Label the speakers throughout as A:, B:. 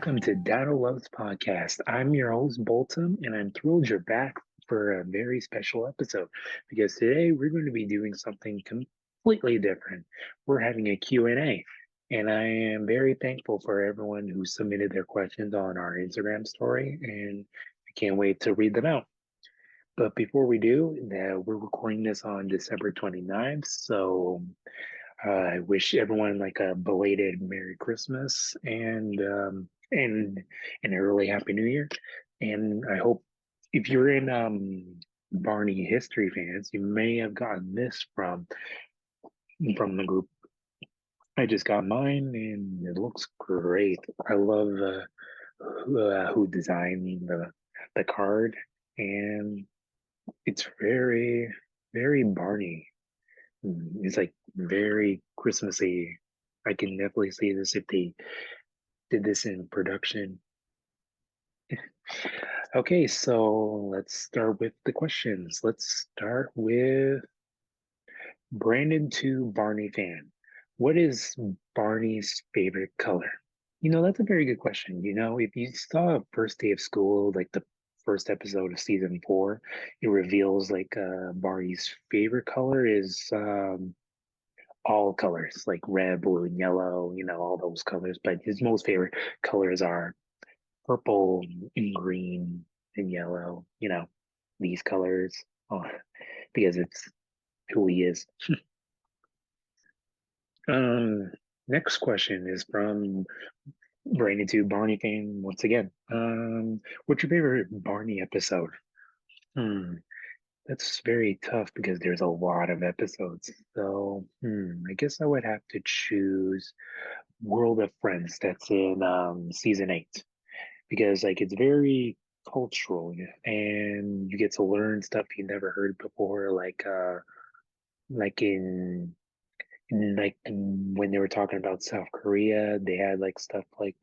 A: welcome to Dino Loves Podcast. I'm your host, Bultum, and I'm thrilled you're back for a very special episode because today we're going to be doing something completely different. We're having a Q&A, and I am very thankful for everyone who submitted their questions on our Instagram story, and I can't wait to read them out. But before we do, we're recording this on December 29th, so I wish everyone like a belated Merry Christmas and an early Happy New Year. And I hope if you're in Barney history fans, you may have gotten this from the group. I just got mine and it looks great. I love who designed the card, and it's very Barney. It's like very Christmassy. I can definitely see this if they did this in production. Okay, so let's start with the questions. Let's start with Brandon to Barney fan. What is Barney's favorite color? That's a very good question. If you saw First Day of School, like the first episode of season four, it reveals like Barney's favorite color is all colors, like red, blue, and yellow, all those colors. But his most favorite colors are purple and green and yellow, these colors, oh, because it's who he is. Um, Next question is from Brandon to Barney fan once again. What's your favorite Barney episode? Hmm, that's very tough because there's a lot of episodes. So, I guess I would have to choose World of Friends that's in season 8, because like it's very cultural and you get to learn stuff you never heard before, like when they were talking about South Korea, they had like stuff like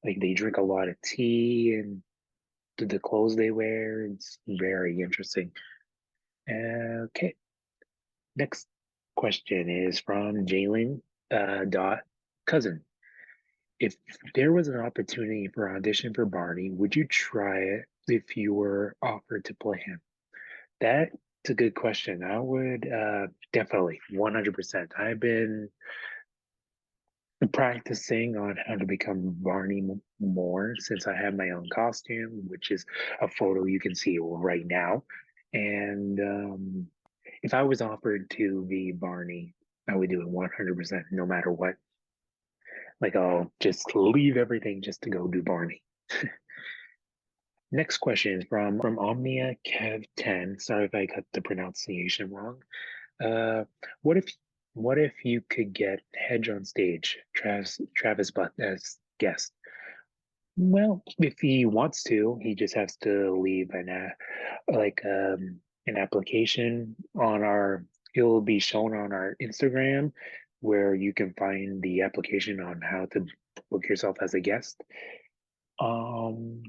A: they drink a lot of tea and the clothes they wear. It's very interesting. Okay, next question is from Jalen dot cousin. If there was an opportunity for audition for Barney, would you try it if you were offered to play him? That's a good question. I would definitely 100%. I've been practicing on how to become Barney more since I have my own costume, which is a photo you can see right now. And if I was offered to be Barney, I would do it 100% no matter what. Like I'll just leave everything just to go do Barney. Next question is from Omnia Kev 10. Sorry if I got the pronunciation wrong. Uh, what if what if you could get Hedge on stage, Travis Butt as guest? Well, if he wants to, he just has to leave an application on our. It'll be shown on our Instagram, where you can find the application on how to book yourself as a guest. Um,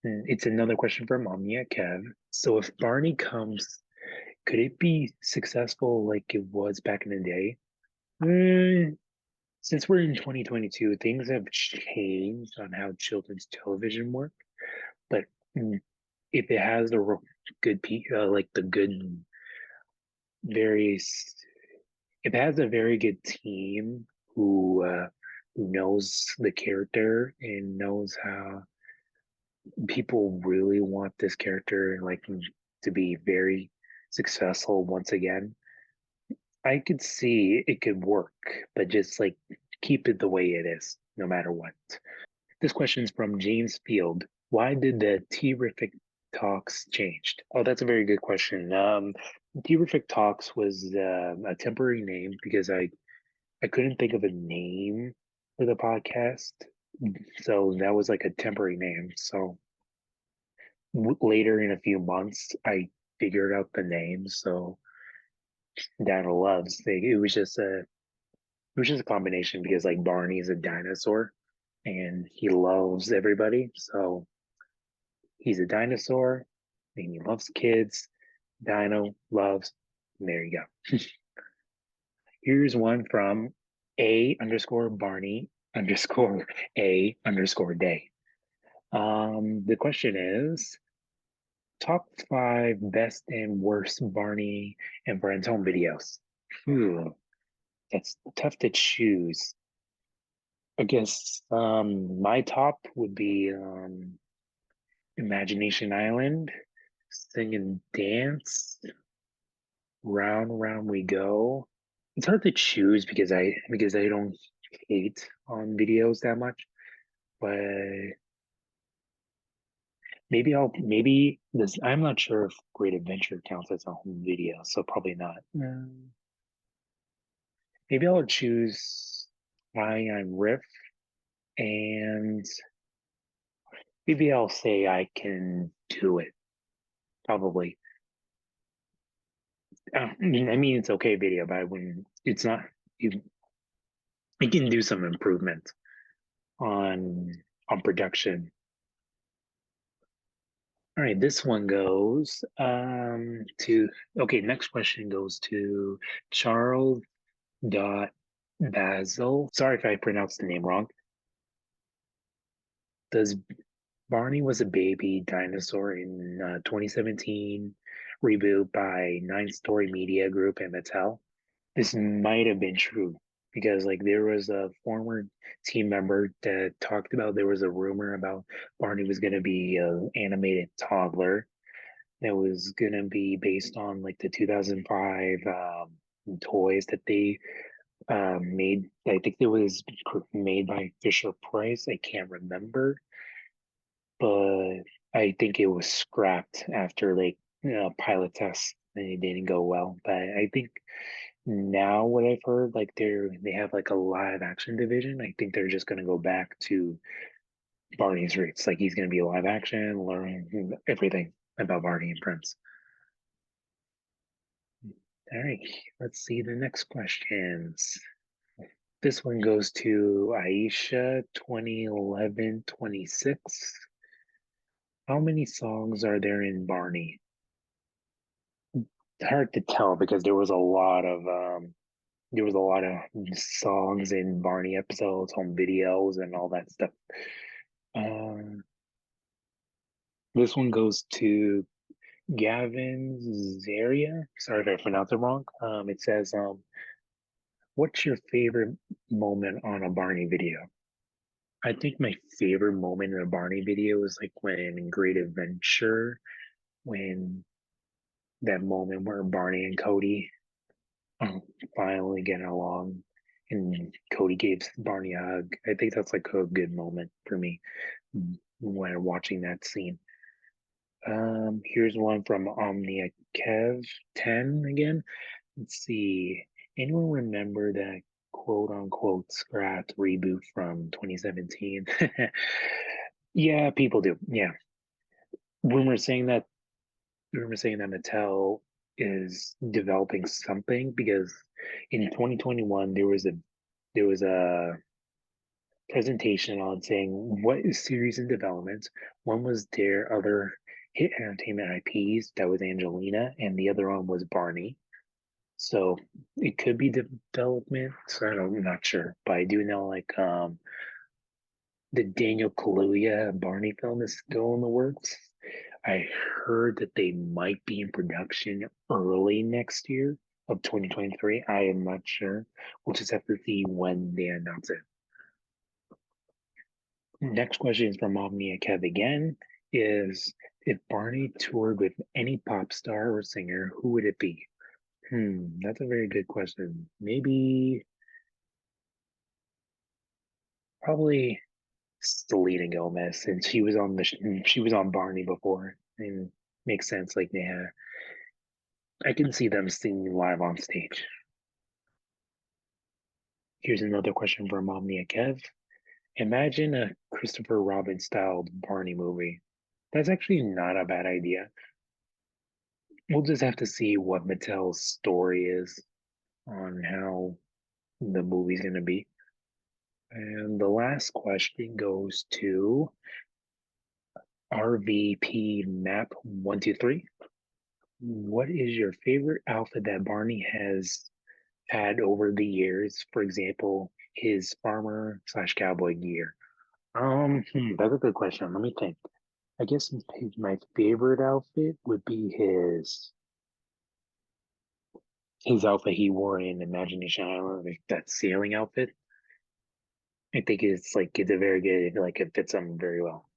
A: it's another question from Omnia Kev. So if Barney comes, could it be successful like it was back in the day? Since we're in 2022, things have changed on how children's television work. But if it has good, like the good, very, if it has a very good team who knows the character and knows how people really want this character like to be very successful once again, I could see it could work, but just like keep it the way it is, no matter what. This question is from James Field. Why did the Terrific Talks changed? Oh, that's a very good question. Terrific Talks was a temporary name because I couldn't think of a name for the podcast, so that was like a temporary name. So later in a few months, I figured out the name. So Dino Loves. It was just a combination because like Barney is a dinosaur and he loves everybody. So he's a dinosaur and he loves kids. Dino loves. And there you go. Here's one from A underscore Barney. underscore A underscore day. The question is top five best and worst Barney and Friends home videos. Phew, that's tough to choose. I guess my top would be Imagination Island, Sing and Dance, Round Round We Go. It's hard to choose because I don't hate on videos that much, but maybe this I'm not sure if Great Adventure counts as a home video, so probably not. Maybe I'll choose Why I'm Riff and maybe I'll say I can do it. Probably. I mean, it's okay video, but when it's not, you, you can do some improvement on on production. All right, this one goes to okay. Next question goes to Charles dot Basil. Sorry if I pronounced the name wrong. Does Barney was a baby dinosaur in 2017 reboot by Nine Story Media Group and Mattel? This might have been true because like there was a former team member that talked about there was a rumor about Barney was going to be an animated toddler that was going to be based on like the 2005 toys that they made. I think it was made by Fisher Price. I can't remember, but I think it was scrapped after like pilot tests and it didn't go well. But I think now what I've heard, like they have like a live action division. I think they're just gonna go back to Barney's roots. Like he's gonna be live action, learn everything about Barney and Prince. All right, let's see the next questions. This one goes to Aisha 2011-26. How many songs are there in Barney? Hard to tell because there was a lot of songs in Barney episodes, home videos, and all that stuff. Um, this one goes to Gavin Zaria. Sorry if I pronounced it wrong. It says, "What's your favorite moment on a Barney video?" I think my favorite moment in a Barney video is like when in Great Adventure, when that moment where Barney and Cody um, finally getting along and Cody gives Barney a hug. I think that's like a good moment for me when watching that scene. Here's one from Omnia Kev 10 again. Let's see. Anyone remember that quote unquote scrapped reboot from 2017? Yeah, people do. Yeah. Rumors saying that rumors saying that Mattel is developing something because in 2021 there was a presentation on saying what is series in development. One was their other hit entertainment IPs, that was Angelina, and the other one was Barney. So it could be development. So I'm not sure, but I do know like the Daniel Kaluuya Barney film is still in the works. I heard that they might be in production early next year of 2023. I am not sure. We'll just have to see when they announce it. Next question is from Omnia Kev again. Is if Barney toured with any pop star or singer, who would it be? That's a very good question. Maybe, probably Selena Gomez, since she was on Barney before, and makes sense. Like, yeah, I can see them singing live on stage. Here's another question from Omnia Kev. Imagine a Christopher Robin styled Barney movie. That's actually not a bad idea. We'll just have to see what Mattel's story is on how the movie's going to be. And the last question goes to RVP Map 123. What is your favorite outfit that Barney has had over the years? For example, his farmer slash cowboy gear? That's a good question. Let me think. I guess my favorite outfit would be his outfit he wore in Imagination Island, like that sailing outfit. I think it's a very good, like it fits him very well.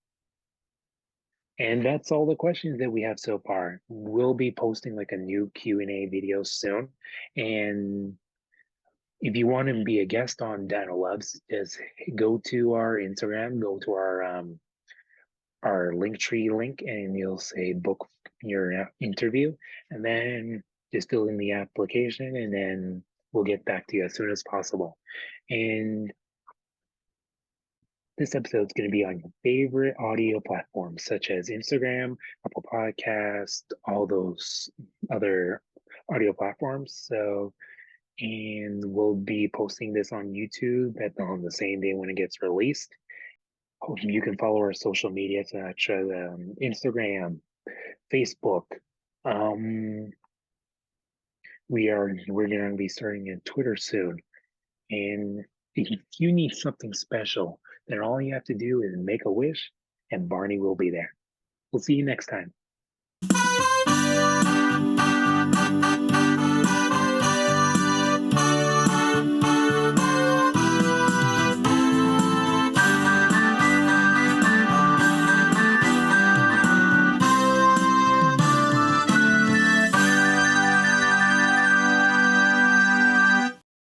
A: And that's all the questions that we have so far. We'll be posting like a new Q&A video soon. And if you want to be a guest on Dino Loves, just go to our Instagram, go to our Linktree link, and you'll say book your interview, and then just fill in the application, and then we'll get back to you as soon as possible. And this episode is going to be on your favorite audio platforms, such as Instagram, Apple Podcast, all those other audio platforms. So, and we'll be posting this on YouTube on the same day when it gets released. You can follow our social media such as Instagram, Facebook. Um, we're going to be starting a Twitter soon. And if you need something special, then all you have to do is make a wish, and Barney will be there. We'll see you next time.